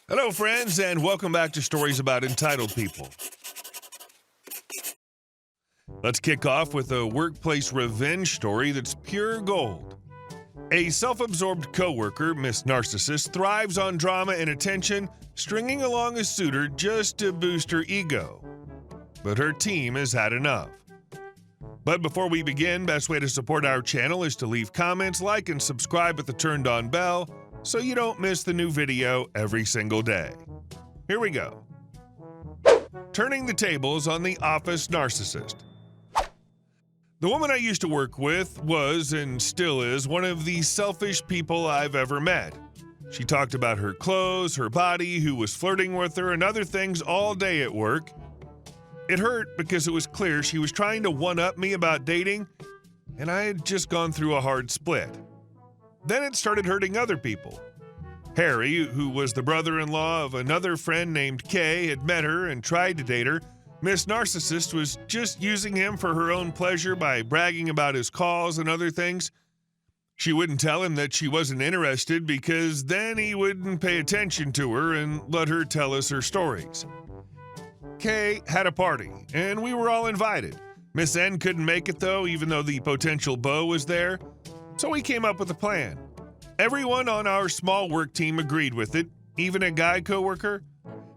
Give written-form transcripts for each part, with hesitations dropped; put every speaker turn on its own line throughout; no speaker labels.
Hello, friends, and welcome back to Stories About Entitled People. Let's kick off with a workplace revenge story that's pure gold. A self-absorbed coworker, Miss Narcissist, thrives on drama and attention, stringing along a suitor just to boost her ego. But her team has had enough. But before we begin, best way to support our channel is to leave comments, like, and subscribe with the turned-on bell, so you don't miss the new video every single day. Here we go. Turning the tables on the office narcissist. The woman I used to work with was, and still is, one of the selfish people I've ever met. She talked about her clothes, her body, who was flirting with her, and other things all day at work. It hurt because it was clear she was trying to one-up me about dating, and I had just gone through a hard split. Then it started hurting other people. Harry, who was the brother-in-law of another friend named Kay, had met her and tried to date her. Miss Narcissist was just using him for her own pleasure by bragging about his calls and other things. She wouldn't tell him that she wasn't interested because then he wouldn't pay attention to her and let her tell us her stories. Kay had a party, and we were all invited. Miss N couldn't make it, though, even though the potential beau was there. So we came up with a plan. Everyone on our small work team agreed with it, even a guy coworker.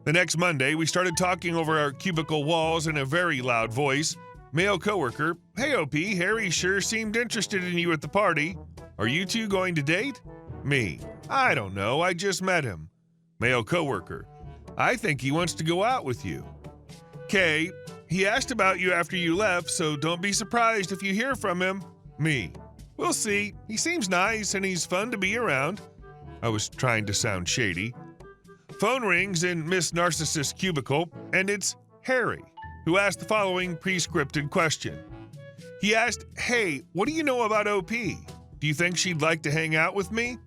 The next Monday, we started talking over our cubicle walls in a very loud voice. Male coworker, "Hey OP, Harry sure seemed interested in you at the party. Are you two going to date?" Me, "I don't know, I just met him." Male coworker, "I think he wants to go out with you." Kay, "He asked about you after you left, so don't be surprised if you hear from him." Me, "We'll see. He seems nice and he's fun to be around." I was trying to sound shady. Phone rings in Miss Narcissist's cubicle, and it's Harry, who asked the following pre-scripted question. He asked, "Hey, what do you know about OP? Do you think she'd like to hang out with me?"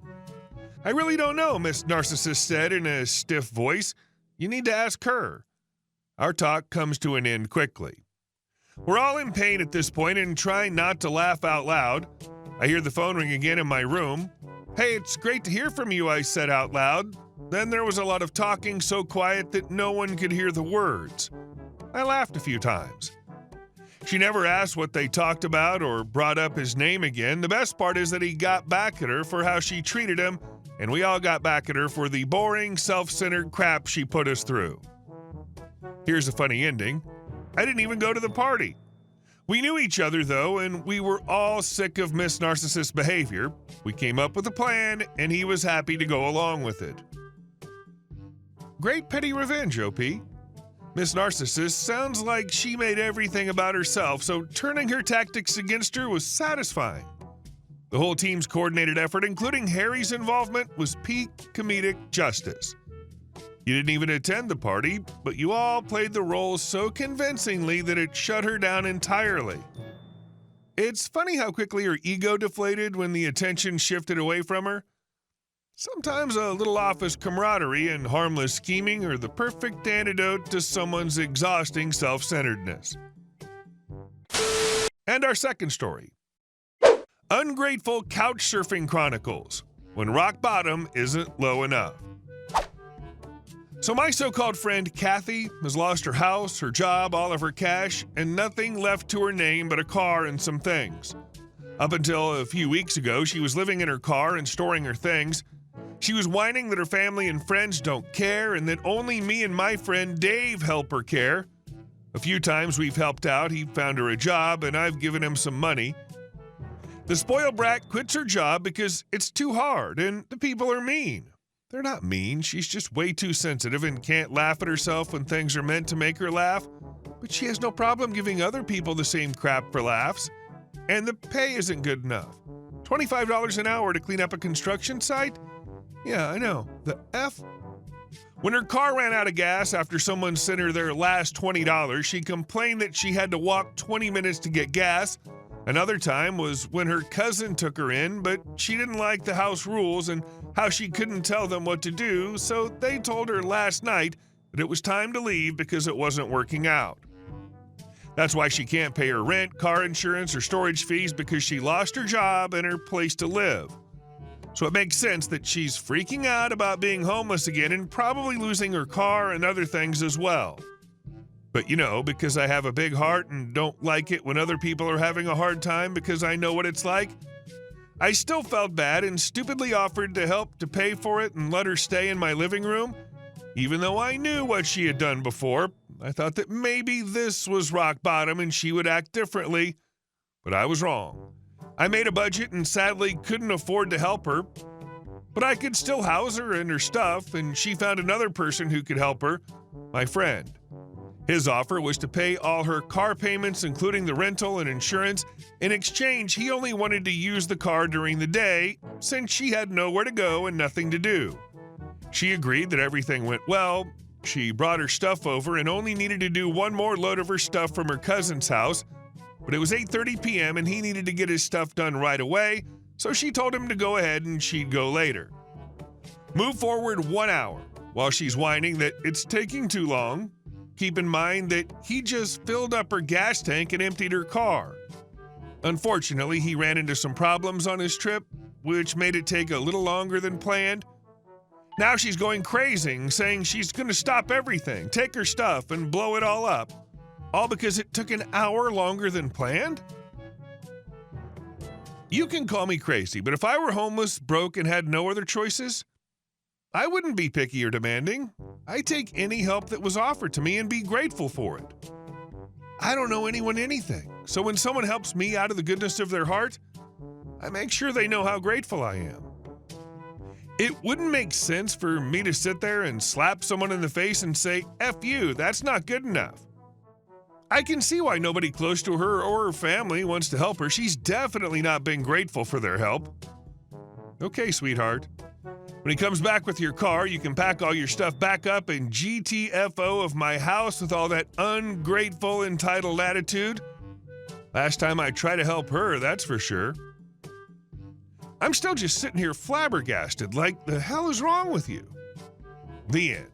"I really don't know," Miss Narcissist said in a stiff voice. "You need to ask her." Our talk comes to an end quickly. We're all in pain at this point and trying not to laugh out loud. I hear the phone ring again in my room. "Hey, it's great to hear from you," I said out loud. Then there was a lot of talking, so quiet that no one could hear the words. I laughed a few times. She never asked what they talked about or brought up his name again. The best part is that he got back at her for how she treated him, and we all got back at her for the boring, self-centered crap she put us through. Here's a funny ending. I didn't even go to the party. We knew each other, though, and we were all sick of Miss Narcissist's behavior. We came up with a plan, and he was happy to go along with it. Great petty revenge, OP. Miss Narcissist sounds like she made everything about herself, so turning her tactics against her was satisfying. The whole team's coordinated effort, including Harry's involvement, was peak comedic justice. You didn't even attend the party, but you all played the role so convincingly that it shut her down entirely. It's funny how quickly her ego deflated when the attention shifted away from her. Sometimes a little office camaraderie and harmless scheming are the perfect antidote to someone's exhausting self-centeredness. And our second story. Ungrateful Couch Surfing Chronicles, when rock bottom isn't low enough. So my so-called friend Kathy has lost her house, her job, all of her cash, and nothing left to her name but a car and some things. Up until a few weeks ago, she was living in her car and storing her things. She was whining that her family and friends don't care and that only me and my friend Dave help her care. A few times we've helped out, he found her a job, and I've given him some money. The spoiled brat quits her job because it's too hard and the people are mean. They're not mean, she's just way too sensitive and can't laugh at herself when things are meant to make her laugh. But she has no problem giving other people the same crap for laughs. And the pay isn't good enough. $25 an hour to clean up a construction site? Yeah, I know. The F? When her car ran out of gas after someone sent her their last $20, she complained that she had to walk 20 minutes to get gas. Another time was when her cousin took her in, but she didn't like the house rules and how she couldn't tell them what to do, so they told her last night that it was time to leave because it wasn't working out. That's why she can't pay her rent, car insurance, or storage fees, because she lost her job and her place to live. So it makes sense that she's freaking out about being homeless again and probably losing her car and other things as well. But because I have a big heart and don't like it when other people are having a hard time because I know what it's like, I still felt bad and stupidly offered to help to pay for it and let her stay in my living room. Even though I knew what she had done before, I thought that maybe this was rock bottom and she would act differently, but I was wrong. I made a budget and sadly couldn't afford to help her, but I could still house her and her stuff, and she found another person who could help her, my friend. His offer was to pay all her car payments, including the rental and insurance. In exchange, he only wanted to use the car during the day, since she had nowhere to go and nothing to do. She agreed that everything went well. She brought her stuff over and only needed to do one more load of her stuff from her cousin's house, but it was 8:30 p.m. and he needed to get his stuff done right away, so she told him to go ahead and she'd go later. Move forward 1 hour while she's whining that it's taking too long. Keep in mind that he just filled up her gas tank and emptied her car. Unfortunately, he ran into some problems on his trip, which made it take a little longer than planned. Now she's going crazy, saying she's going to stop everything, take her stuff, and blow it all up. All because it took an hour longer than planned? You can call me crazy, but if I were homeless, broke, and had no other choices, I wouldn't be picky or demanding. I'd take any help that was offered to me and be grateful for it. I don't know anyone anything, so when someone helps me out of the goodness of their heart, I make sure they know how grateful I am. It wouldn't make sense for me to sit there and slap someone in the face and say, F you, that's not good enough. I can see why nobody close to her or her family wants to help her. She's definitely not been grateful for their help. Okay, sweetheart. When he comes back with your car, you can pack all your stuff back up and GTFO of my house with all that ungrateful, entitled attitude. Last time I tried to help her, that's for sure. I'm still just sitting here flabbergasted, like, the hell is wrong with you? The end.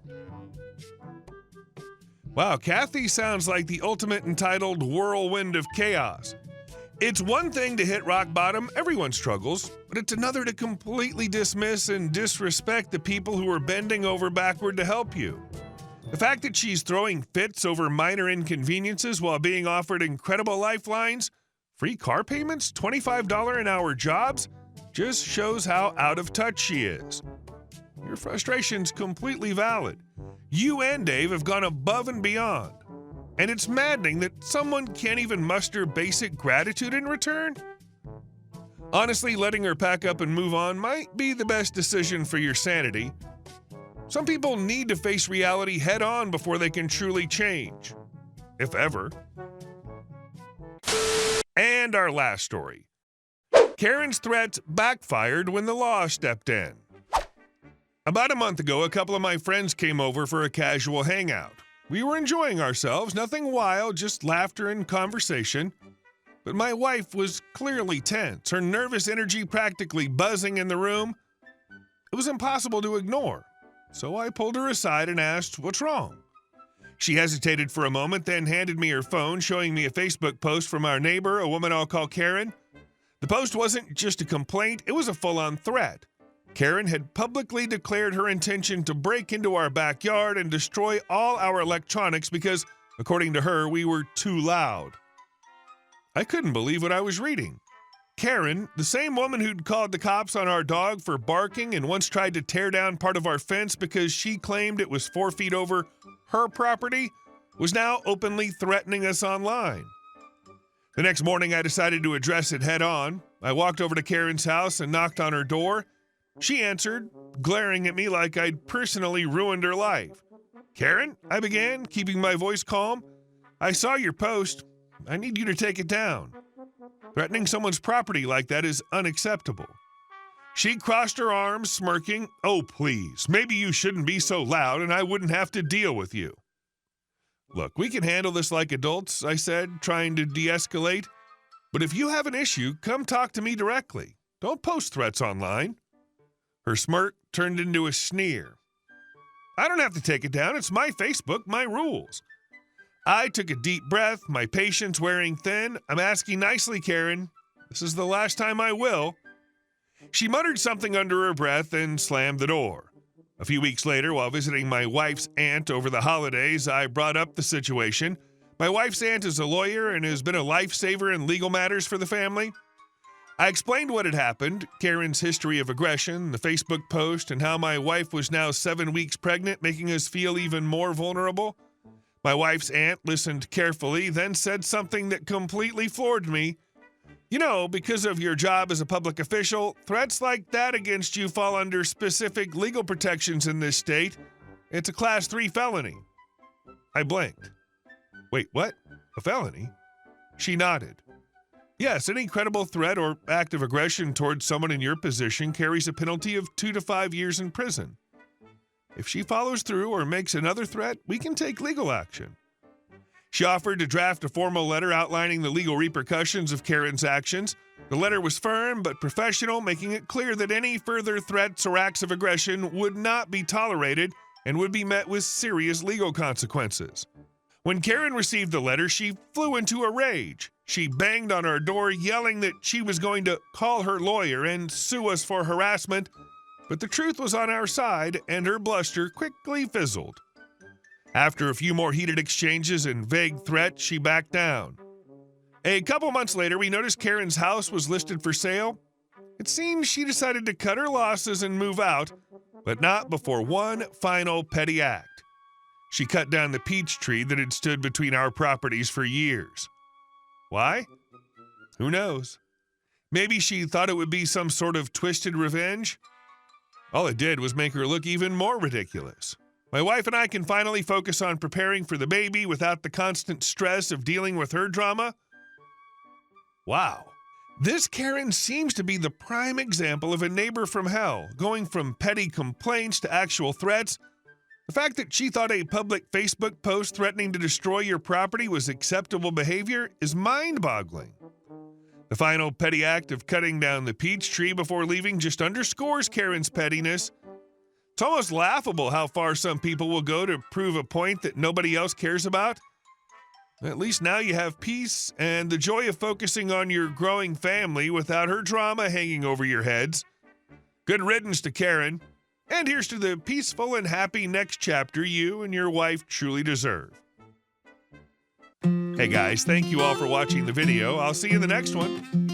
Wow, Kathy sounds like the ultimate entitled whirlwind of chaos. It's one thing to hit rock bottom, everyone struggles, but it's another to completely dismiss and disrespect the people who are bending over backward to help you. The fact that she's throwing fits over minor inconveniences while being offered incredible lifelines, free car payments, $25 an hour jobs, just shows how out of touch she is. Your frustration's completely valid. You and Dave have gone above and beyond. And it's maddening that someone can't even muster basic gratitude in return. Honestly, letting her pack up and move on might be the best decision for your sanity. Some people need to face reality head on before they can truly change. If ever. And our last story. Karen's threats backfired when the law stepped in. About a month ago, a couple of my friends came over for a casual hangout. We were enjoying ourselves, nothing wild, just laughter and conversation. But my wife was clearly tense, her nervous energy practically buzzing in the room. It was impossible to ignore, so I pulled her aside and asked, "What's wrong?" She hesitated for a moment, then handed me her phone, showing me a Facebook post from our neighbor, a woman I'll call Karen. The post wasn't just a complaint, it was a full-on threat. Karen had publicly declared her intention to break into our backyard and destroy all our electronics because, according to her, we were too loud. I couldn't believe what I was reading. Karen, the same woman who'd called the cops on our dog for barking and once tried to tear down part of our fence because she claimed it was 4 feet over her property, was now openly threatening us online. The next morning, I decided to address it head on. I walked over to Karen's house and knocked on her door. She answered, glaring at me like I'd personally ruined her life. "Karen," I began, keeping my voice calm, "I saw your post. I need you to take it down. Threatening someone's property like that is unacceptable." She crossed her arms, smirking. "Oh, please, maybe you shouldn't be so loud and I wouldn't have to deal with you." "Look, we can handle this like adults," I said, trying to de-escalate. "But if you have an issue, come talk to me directly. Don't post threats online." Her smirk turned into a sneer. "I don't have to take it down. It's my Facebook, my rules." I took a deep breath, my patience wearing thin. "I'm asking nicely, Karen. This is the last time I will." She muttered something under her breath and slammed the door. A few weeks later, while visiting my wife's aunt over the holidays, I brought up the situation. My wife's aunt is a lawyer and has been a lifesaver in legal matters for the family. I explained what had happened, Karen's history of aggression, the Facebook post, and how my wife was now 7 weeks pregnant, making us feel even more vulnerable. My wife's aunt listened carefully, then said something that completely floored me. You know, because of your job as a public official, threats like that against you fall under specific legal protections in this state. It's a Class 3 felony. I blinked. Wait, what? A felony? She nodded. Yes, any credible threat or act of aggression towards someone in your position carries a penalty of 2 to 5 years in prison. If she follows through or makes another threat, we can take legal action. She offered to draft a formal letter outlining the legal repercussions of Karen's actions. The letter was firm but professional, making it clear that any further threats or acts of aggression would not be tolerated and would be met with serious legal consequences. When Karen received the letter, she flew into a rage. She banged on our door, yelling that she was going to call her lawyer and sue us for harassment, but the truth was on our side, and her bluster quickly fizzled. After a few more heated exchanges and vague threats, she backed down. A couple months later, we noticed Karen's house was listed for sale. It seems she decided to cut her losses and move out, but not before one final petty act. She cut down the peach tree that had stood between our properties for years. Why? Who knows? Maybe she thought it would be some sort of twisted revenge? All it did was make her look even more ridiculous. My wife and I can finally focus on preparing for the baby without the constant stress of dealing with her drama. Wow. This Karen seems to be the prime example of a neighbor from hell, going from petty complaints to actual threats. The fact that she thought a public Facebook post threatening to destroy your property was acceptable behavior is mind-boggling. The final petty act of cutting down the peach tree before leaving just underscores Karen's pettiness. It's almost laughable how far some people will go to prove a point that nobody else cares about. At least now you have peace and the joy of focusing on your growing family without her drama hanging over your heads. Good riddance to Karen. And here's to the peaceful and happy next chapter you and your wife truly deserve. Hey guys, thank you all for watching the video. I'll see you in the next one.